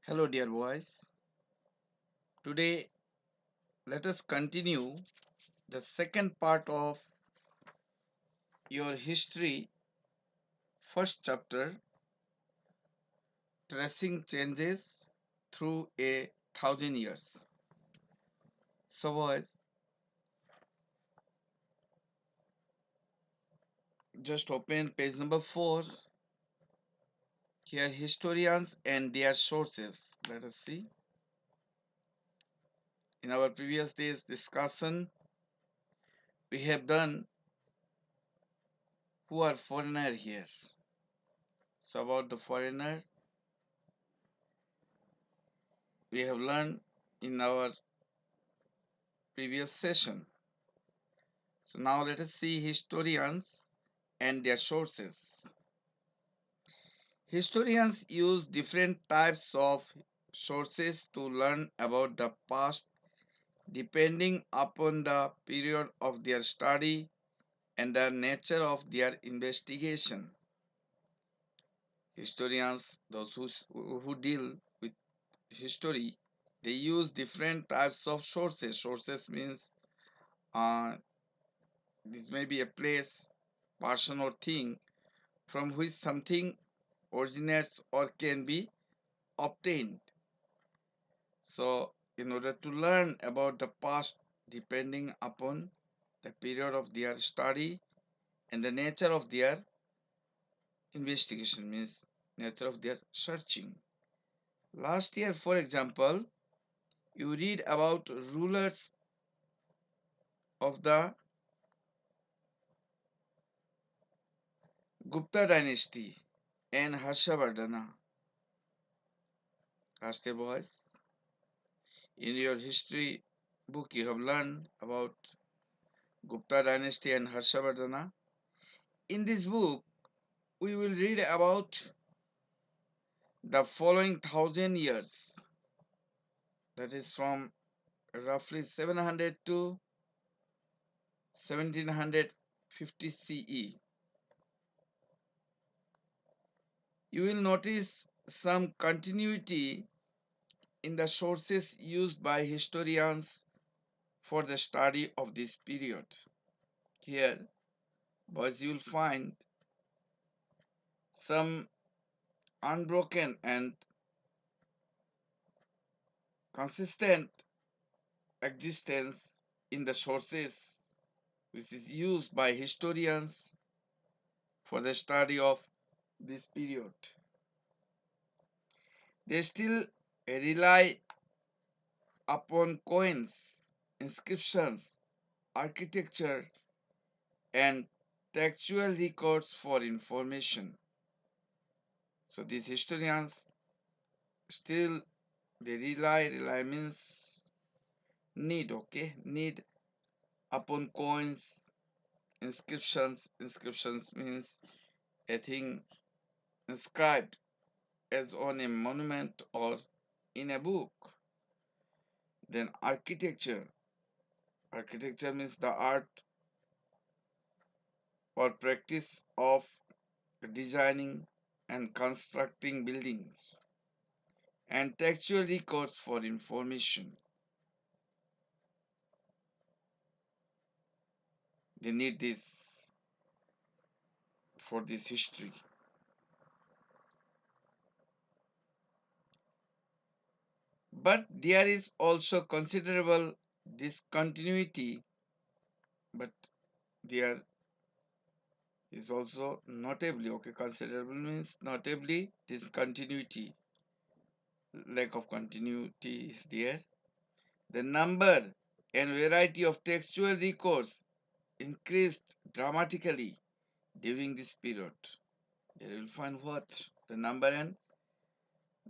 Hello, dear boys. Today, let us continue the second part of your history, first chapter, tracing changes through a thousand years. So, boys, just open page number 4. Here, historians and their sources. Let us see. In our previous day's discussion, we have done who are foreigner here. So, about the foreigner, we have learned in our previous session. So now let us see historians and their sources. Historians use different types of sources to learn about the past depending upon the period of their study and the nature of their investigation. Historians, those who deal with history, they use different types of sources. Sources means uh, this may be a place, person, or thing from which something originates or can be obtained. So, in order to learn about the past, depending upon the period of their study and the nature of their investigation, means nature of their searching. Last year, for example, you read about rulers of the Gupta dynasty and Harshavardhana. Last year, boys, in your history book, you have learned about Gupta dynasty and Harshavardhana. In this book, we will read about the following thousand years, that is from roughly 700 to 1750 CE. You will notice some continuity in the sources used by historians for the study of this period. Here, boys, you will find some unbroken and consistent existence in the sources which is used by historians for the study of this period. They still rely upon coins, inscriptions, architecture, and textual records for information. So these historians still they rely means need, okay? Need upon coins, inscriptions. Inscriptions means a thing inscribed as on a monument or in a book. Then architecture. Architecture means the art or practice of designing and constructing buildings. And textual records for information. They need this for this history. But there is also considerable discontinuity, but there is also notably, okay, considerable means notably discontinuity, lack of continuity is there. The number and variety of textual records increased dramatically during this period. There you will find what? The number and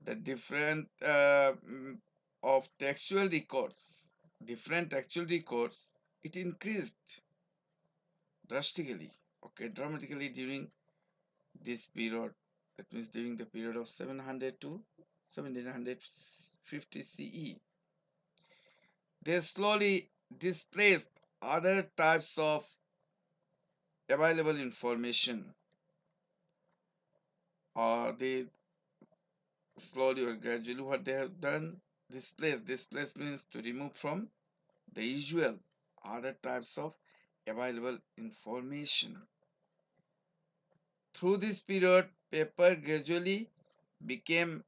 the different of textual records, different textual records, it increased drastically, okay, dramatically during this period. That means during the period of 700 to 1750 CE. They slowly displaced other types of available information. They slowly or gradually what they have done. Displace means to remove from the usual other types of available information. Through this period, paper gradually became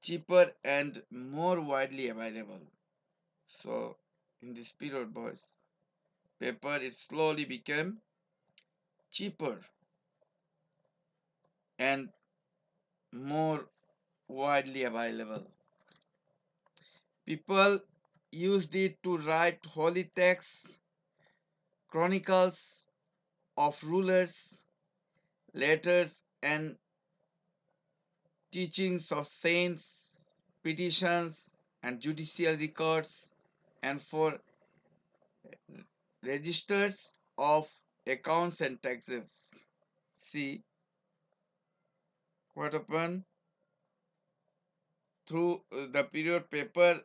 cheaper and more widely available. So, in this period, boys, paper it slowly became cheaper and more widely available. People used it to write holy texts, chronicles of rulers, letters, and teachings of saints, petitions, and judicial records, and for registers of accounts and taxes. See what happened through the period paper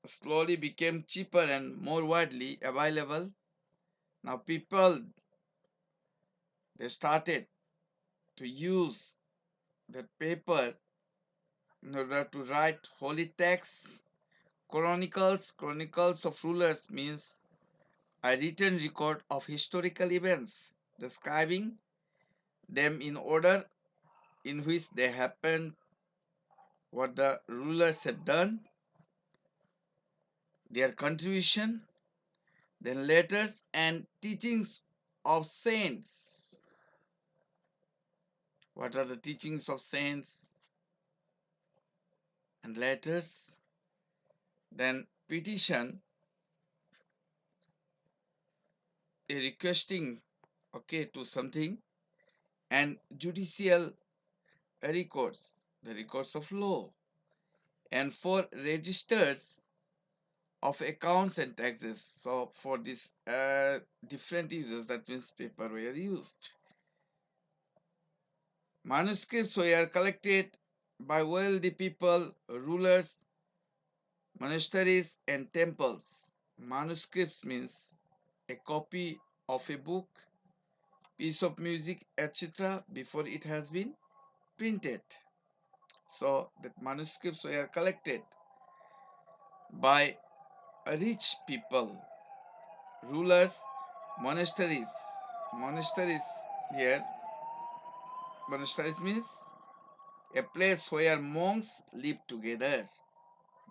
slowly became cheaper and more widely available. Now people they started to use the paper in order to write holy texts, chronicles of rulers means a written record of historical events describing them in order in which they happened, what the rulers have done, their contribution, then letters and teachings of saints. What are the teachings of saints and letters? Then petition, a requesting, okay, to something, and judicial records, the records of law, and for registers of accounts and taxes. So for these different uses, that means paper were used. Manuscripts were collected by wealthy people, rulers, monasteries, and temples. Manuscripts means a copy of a book, piece of music, etc. before it has been printed. So that manuscripts were collected by rich people, rulers, monasteries. Monasteries here, monasteries means a place where monks live together,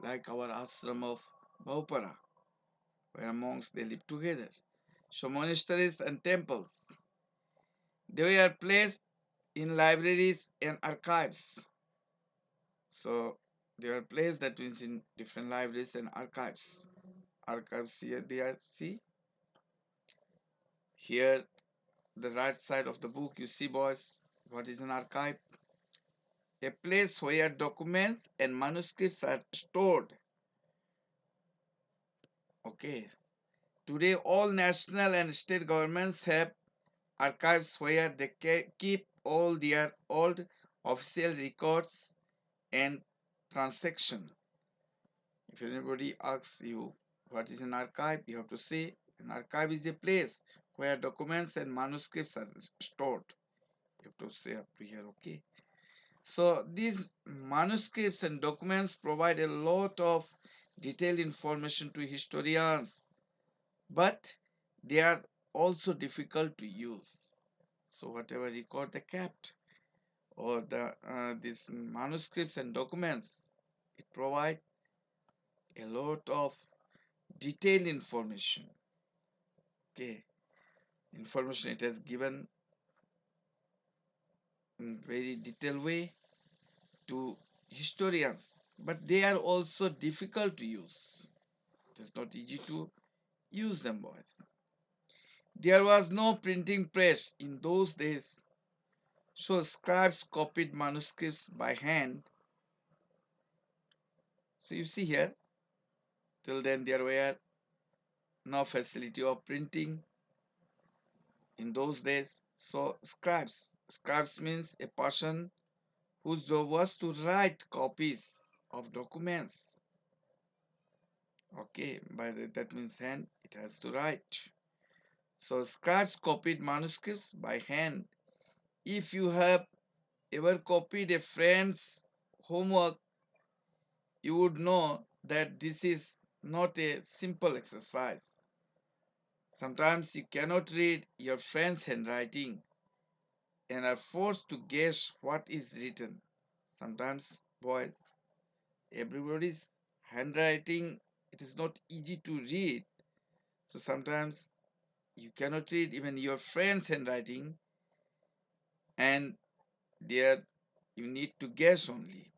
like our ashram of Bahupara, where monks they live together. So monasteries and temples, they were placed in libraries and archives. So they are placed that means in different libraries and archives. Archives here they are see here the right side of the book you see boys what is an archive? A place where documents and manuscripts are stored. Okay. Today all national and state governments have archives where they keep all their old official records and transactions. If anybody asks you what is an archive, you have to say an archive is a place where documents and manuscripts are stored. You have to say up to here, okay? So these manuscripts and documents provide a lot of detailed information to historians, but they are also difficult to use. So whatever record they kept or these manuscripts and documents, it provide a lot of detailed information. Okay, information it has given in very detailed way to historians, but they are also difficult to use. It is not easy to use them, boys. There was no printing press in those days, so scribes copied manuscripts by hand. So you see here, till then there were no facility of printing in those days. So scribes means a person whose job was to write copies of documents. Okay, by that means hand, it has to write. So scribes copied manuscripts by hand. If you have ever copied a friend's homework, you would know that this is not a simple exercise. Sometimes you cannot read your friend's handwriting and are forced to guess what is written. Sometimes, boys, everybody's handwriting, it is not easy to read. So sometimes you cannot read even your friend's handwriting, and there you need to guess only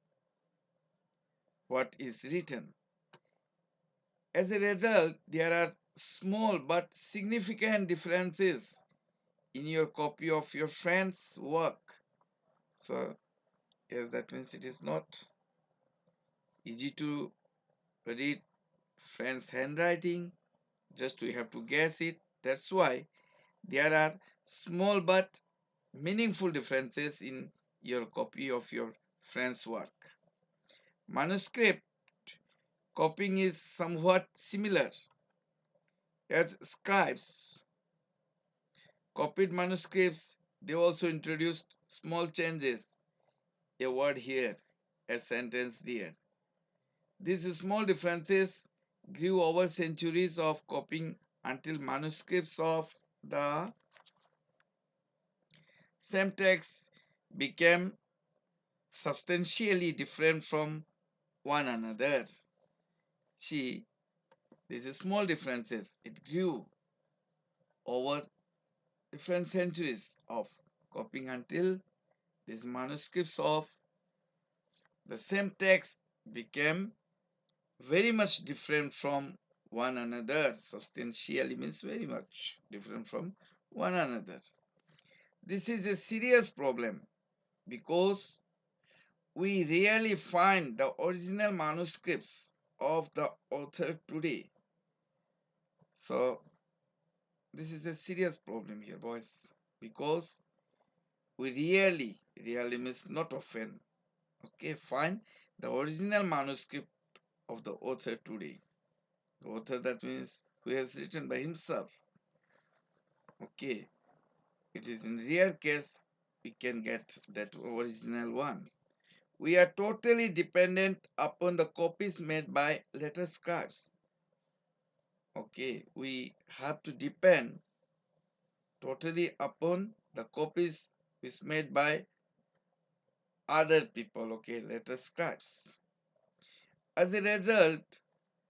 what is written. As a result, there are small but significant differences in your copy of your friend's work. So, yes, that means it is not easy to read friend's handwriting, just we have to guess it. That's why there are small but meaningful differences in your copy of your friend's work. Manuscript copying is somewhat similar, as scribes copied manuscripts. They also introduced small changes, a word here, a sentence there. These small differences grew over centuries of copying until manuscripts of the same text became substantially different from one another. See, these small differences, it grew over different centuries of copying until these manuscripts of the same text became very much different from one another. Substantially means very much different from one another. This is a serious problem because we rarely find the original manuscripts of the author today. So, this is a serious problem here, boys, because we rarely means not often, okay, find the original manuscript of the author today. The author, that means who has written by himself, okay. It is in rare case we can get that original one. We are totally dependent upon the copies made by letter scribes. Okay, we have to depend totally upon the copies which made by other people, okay, letter scribes. As a result,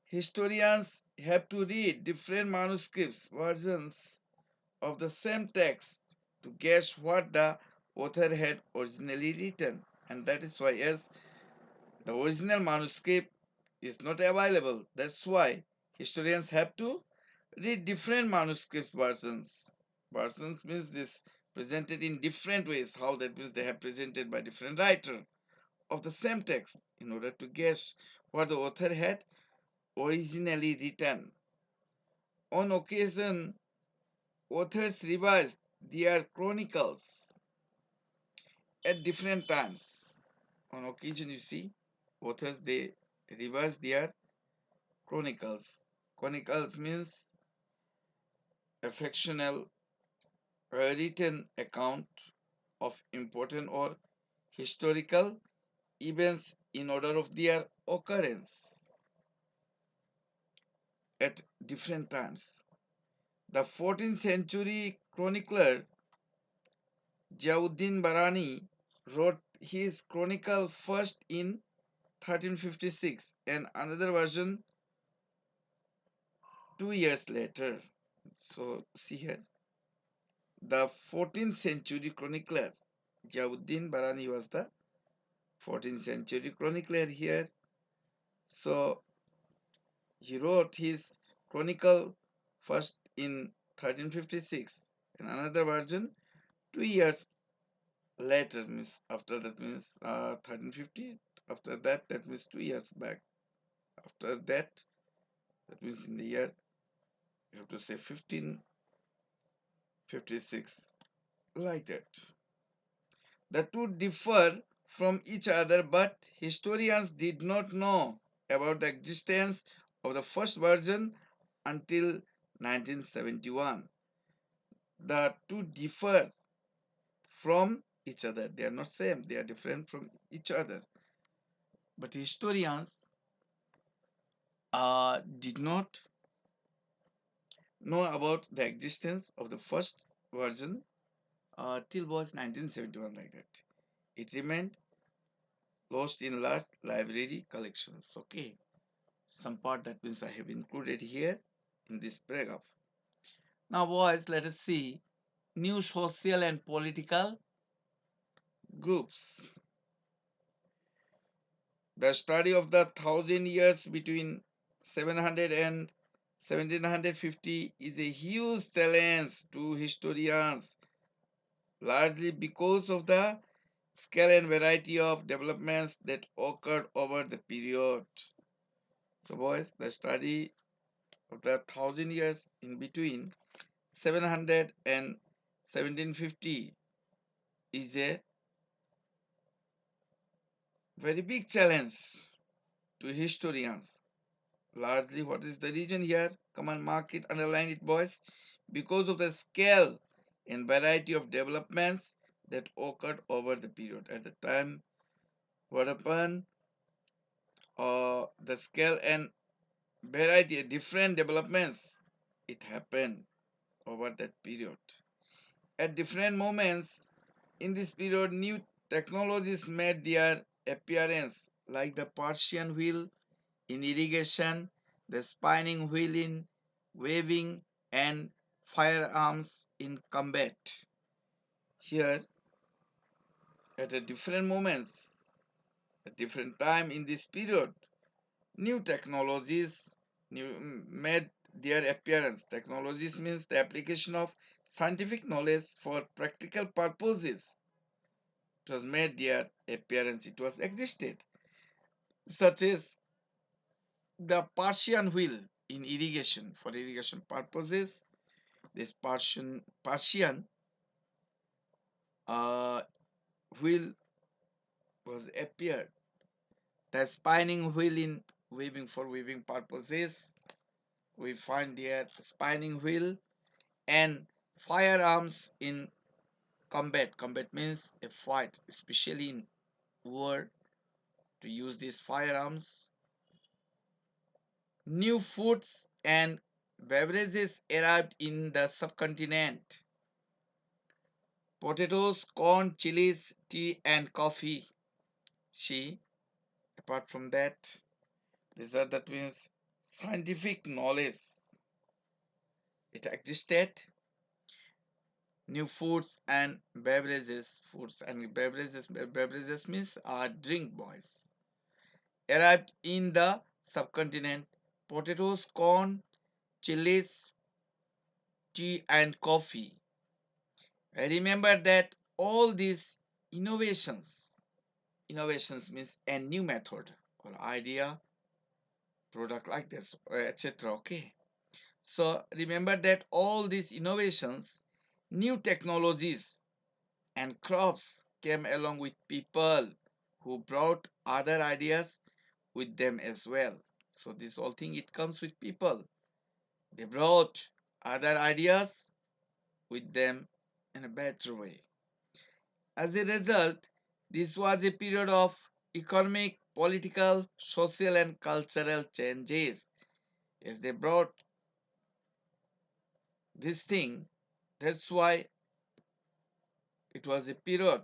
historians have to read different manuscripts, versions of the same text to guess what the author had originally written. And that is why, as the original manuscript is not available, that's why historians have to read different manuscript versions. Versions means this presented in different ways. How that means they have presented by different writer of the same text in order to guess what the author had originally written. On occasion, authors revised their chronicles at different times. On occasion, you see, authors they revise their chronicles. Chronicles means a fictional written account of important or historical events in order of their occurrence at different times. The 14th century chronicler Jauddin Barani wrote his chronicle first in 1356 and another version 2 years later. So see here, the 14th century chronicler Jauddin Barani was the 14th century chronicler here. So he wrote his chronicle first in 1356 and another version 2 years later, means after that, means 1350. After that, that means 2 years back. After that, that means in the year, you have to say 1556, like that. The two differ from each other, but historians did not know about the existence of the first version until 1971. The two differ from each other. They are not same. They are different from each other. But historians did not know about the existence of the first version till was 1971 like that. It remained lost in large library collections. Okay, some part that means I have included here in this paragraph. Now, boys, let us see new social and political groups. The study of the 1,000 years between 700 and 1750 is a huge challenge to historians, largely because of the scale and variety of developments that occurred over the period. So, boys, the study of the 1,000 years in between 700 and 1750 is a very big challenge to historians. Largely, what is the reason here? Come on, mark it, underline it, boys. Because of the scale and variety of developments that occurred over the period. At the time, what happened? The scale and variety, different developments, it happened over that period. At different moments in this period, new technologies made their appearance, like the Persian wheel in irrigation, the spinning wheel in weaving, and firearms in combat. Here, at a different moments, at different time in this period, new technologies made their appearance. Technologies means the application of scientific knowledge for practical purposes. It was made their appearance. It was existed, such as the Persian wheel in irrigation for irrigation purposes. This Persian uh, wheel was appeared. The spinning wheel in weaving for weaving purposes. We find here spinning wheel and firearms in combat. Combat means a fight, especially in war, to use these firearms. New foods and beverages arrived in the subcontinent. Potatoes, corn, chilies, tea, and coffee. See, apart from that, these are that means scientific knowledge. It existed. New foods and beverages. Foods and beverages. Beverages means drink, boys. Arrived in the subcontinent. Potatoes, corn, chilies, tea, and coffee. I remember that all these innovations, innovations means a new method or idea, product like this, etc. Okay. So remember that all these innovations, new technologies, and crops came along with people who brought other ideas with them as well. So this whole thing it comes with people. They brought other ideas with them in a better way. As a result, this was a period of economic, political, social, and cultural changes. As they brought this thing, that's why it was a period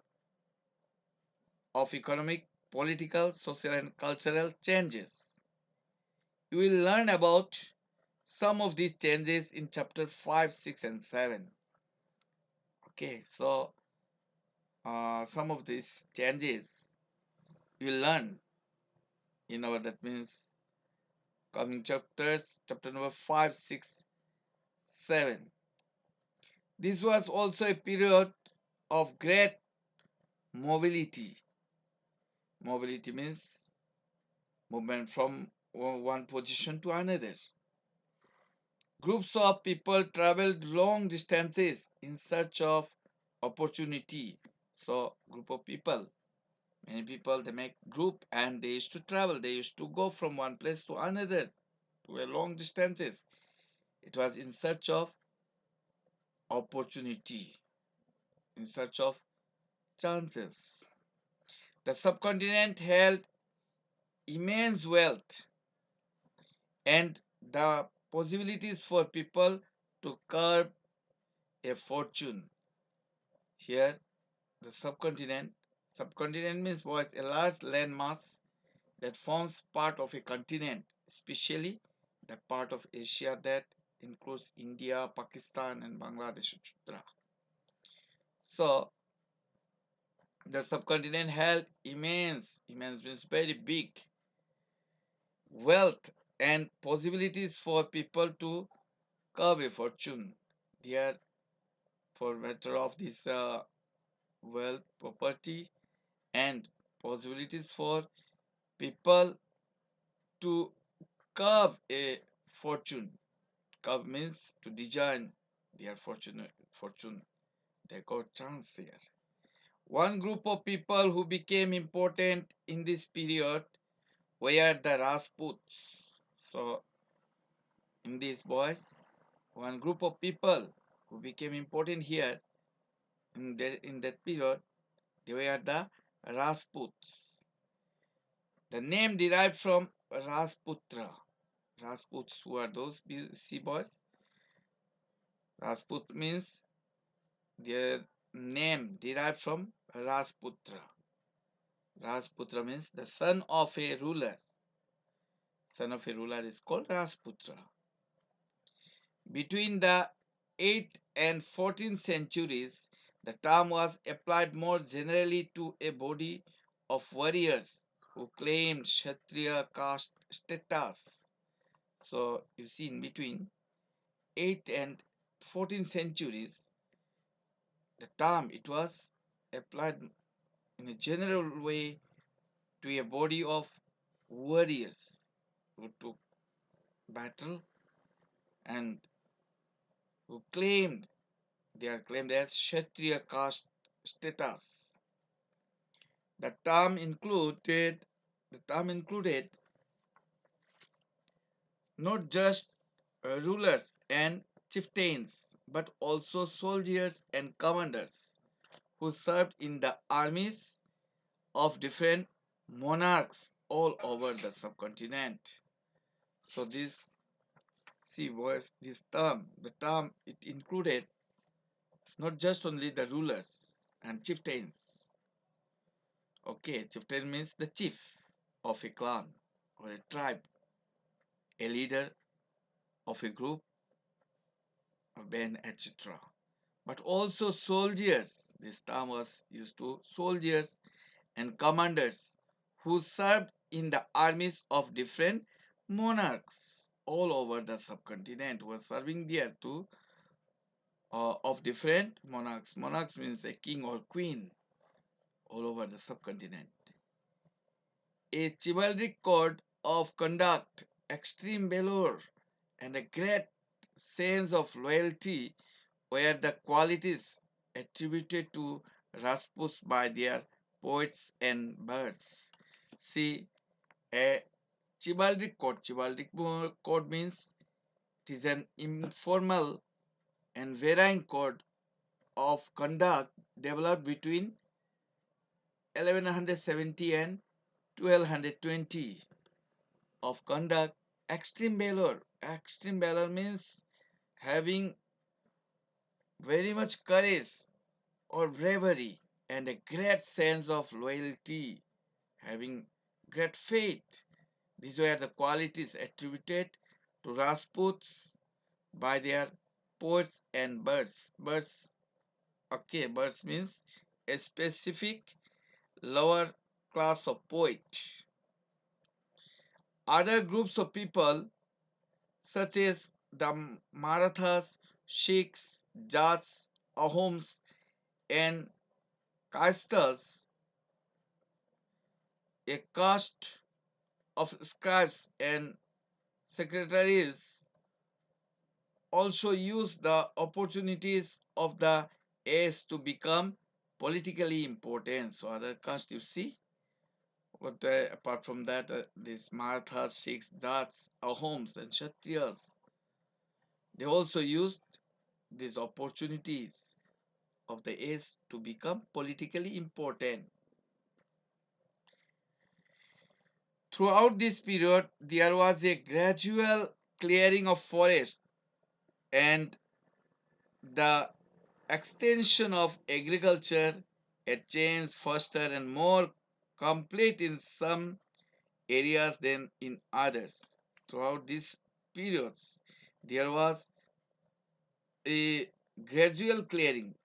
of economic, political, social, and cultural changes. You will learn about some of these changes in chapter 5, 6, and 7. Okay, so some of these changes you will learn in our that means coming chapters, chapter number 5, 6, 7. This was also a period of great mobility. Mobility means movement from one position to another. Groups of people traveled long distances in search of opportunity. So, group of people, many people they make group and they used to travel. They used to go from one place to another to a long distances. It was in search of opportunity, in search of chances. The subcontinent held immense wealth and the possibilities for people to carve a fortune. Here, the subcontinent means was a large landmass that forms part of a continent, especially the part of Asia that includes India, Pakistan, and Bangladesh, etc. So, the subcontinent held immense means very big, wealth and possibilities for people to carve a fortune. Here, for matter of this wealth, property, and possibilities for people to carve a fortune. Carve means to design their fortune. They got chance here. One group of people who became important in this period were the Rajputs. So in these boys, one group of people who became important here in that period, they were the Rajputs. The name derived from Rajputra. Rajputs, who are those sea boys? Rajput means their name derived from Rajputra. Rajputra means the son of a ruler. Son of a ruler is called Rajputra. Between the 8th and 14th centuries, the term was applied more generally to a body of warriors who claimed Kshatriya caste status. So you see, in between 8th and 14th centuries, the term it was applied in a general way to a body of warriors who took battle and who claimed they are claimed as Kshatriya caste status. The term included the term included not just rulers and chieftains but also soldiers and commanders who served in the armies of different monarchs all over the subcontinent. So this see was this term the term it included not just only the rulers and chieftains. Okay, chieftain means the chief of a clan or a tribe, a leader of a group, a band, etc. But also soldiers. This term was used to soldiers and commanders who served in the armies of different monarchs all over the subcontinent were serving there too of different monarchs. Monarchs means a king or queen all over the subcontinent. A chivalric code of conduct, extreme valor, and a great sense of loyalty were the qualities attributed to Rajputs by their poets and bards. See, a chivalric code means it is an informal and varying code of conduct developed between 1170 and 1220 of conduct. Extreme valor means having very much courage or bravery and a great sense of loyalty, having great faith. These were the qualities attributed to Rajputs by their poets and birds. Birds means a specific lower class of poet. Other groups of people, such as the Marathas, Sikhs, Jats, Ahoms, and Kaistas, a caste of scribes and secretaries, also used the opportunities of the age to become politically important. So other castes you see, but apart from that, these Marathas, Sikhs, Jats, Ahoms, and Kshatriyas, they also used these opportunities of the age to become politically important. Throughout this period, there was a gradual clearing of forest and the extension of agriculture, a change faster and more complete in some areas than in others. Throughout these periods, there was a gradual clearing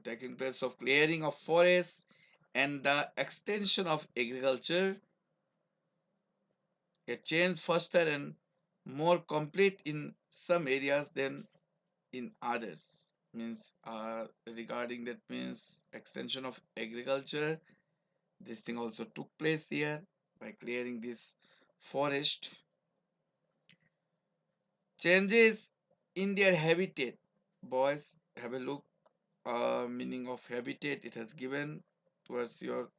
taking place of clearing of forests and the extension of agriculture, a change faster and more complete in some areas than in others. Means regarding that means extension of agriculture, this thing also took place here by clearing this forest. Changes in their habitat. Boys, have a look. Meaning of habitat it has given towards your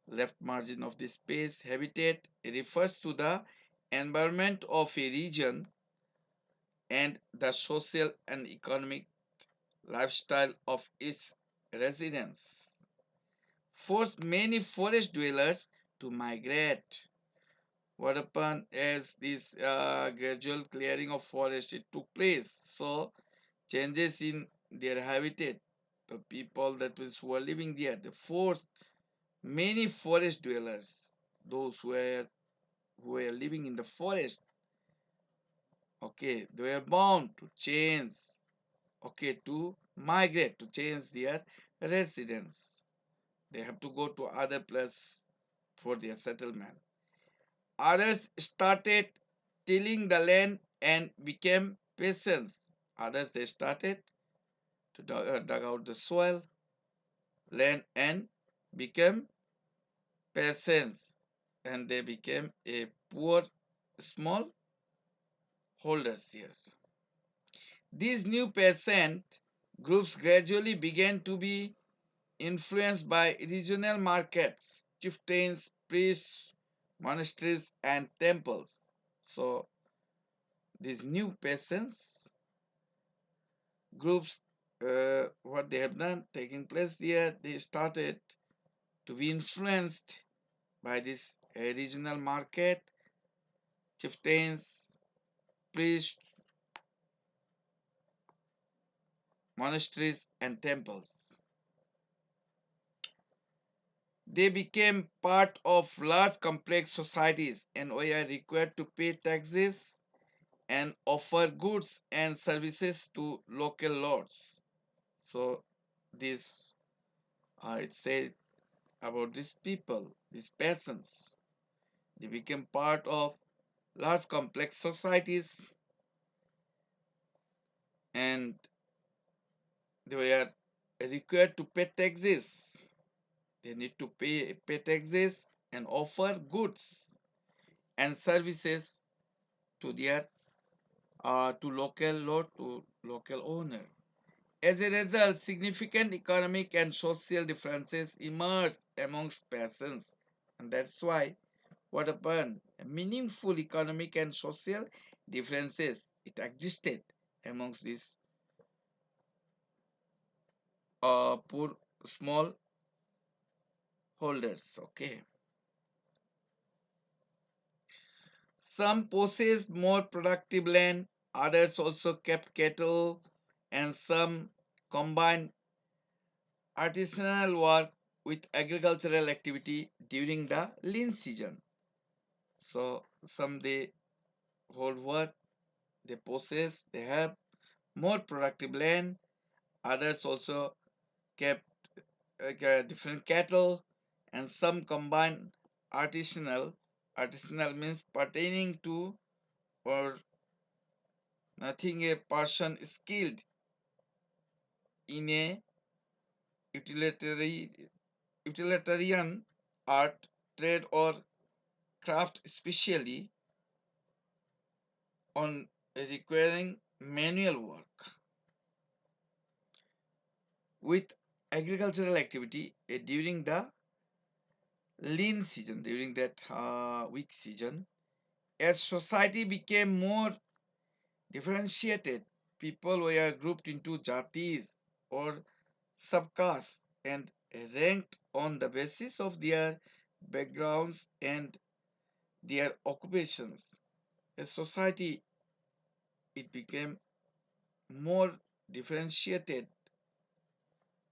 left margin of this page. Habitat refers to the environment of a region and the social and economic lifestyle of its residents. Forced many forest dwellers to migrate. What happened as this gradual clearing of forest it took place? So changes in their habitat. The people that was who are living there, they forced many forest dwellers, those who were living in the forest, okay, they were bound to change, okay, to migrate, to change their residence. They have to go to other place for their settlement. Others started tilling the land and became peasants. Others they started to dug out the soil, land and became peasants, and they became a poor small holders here. These new peasant groups gradually began to be influenced by regional markets, chieftains, priests, monasteries, and temples. So these new peasants groups, what they have done taking place there, they started to be influenced by this regional market, chieftains, priests, monasteries, and temples. They became part of large complex societies and were required to pay taxes and offer goods and services to local lords. So this it says about these people, these peasants. They became part of large complex societies and they were required to pay taxes. They need to pay taxes and offer goods and services to their to local lord, to local owner. As a result, significant economic and social differences emerged amongst peasants, and that's why what happened? Meaningful economic and social differences it existed amongst these poor small holders. Okay, some possessed more productive land, others also kept cattle, and some combined artisanal work with agricultural activity during the lean season. So some they hold what they possess, they have more productive land. Others also kept different cattle, and some combine artisanal. Artisanal means pertaining to or nothing a person skilled in a utilitarian utilitarian art, trade, or craft, especially on requiring manual work. With agricultural activity during the lean season, during that weak season, as society became more differentiated, people were grouped into jatis or subcastes and ranked on the basis of their backgrounds and their occupations. As society, it became more differentiated.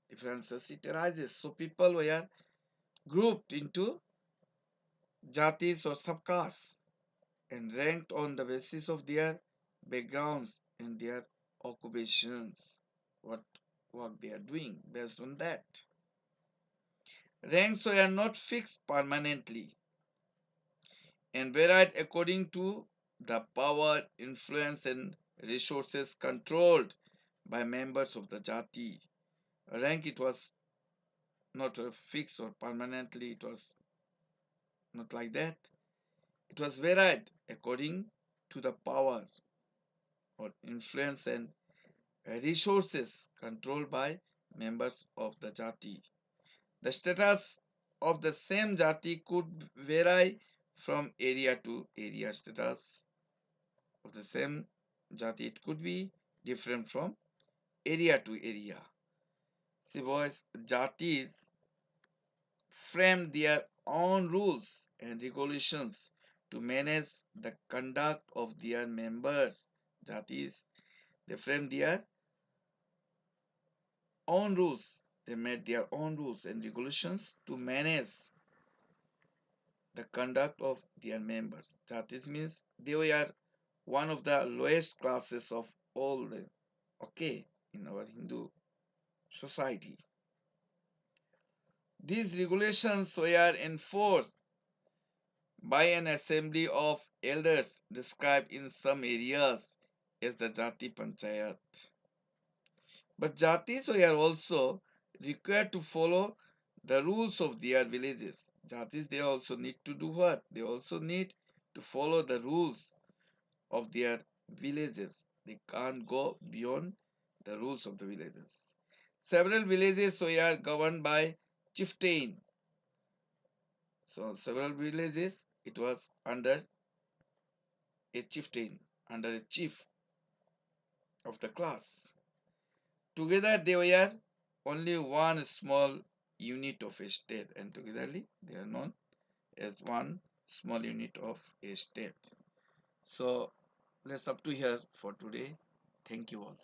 Differences it arises. So people were grouped into jatis or subcastes and ranked on the basis of their backgrounds and their occupations, what work they are doing. Based on that, ranks were not fixed permanently and varied according to the power, influence, and resources controlled by members of the jati. Rank it was not fixed or permanently, it was not like that. It was varied according to the power or influence and resources controlled by members of the jati. The status of the same jati could vary from area to area. Status of the same jati, it could be different from area to area. See boys, jatis frame their own rules and regulations to manage the conduct of their members. Jatis, they frame their own rules. They made their own rules and regulations to manage the conduct of their members. Jatis means they were one of the lowest classes of all the okay in our Hindu society. These regulations were enforced by an assembly of elders described in some areas as the Jati Panchayat. But Jatis were also required to follow the rules of their villages. Jatis, they also need to do what? They also need to follow the rules of their villages. They can't go beyond the rules of the villages. Several villages were governed by chieftain. So several villages, it was under a chieftain, under a chief of the class. Together they were only one small unit of a state, and togetherly they are known as one small unit of a state. So let's up to here for today. Thank you all.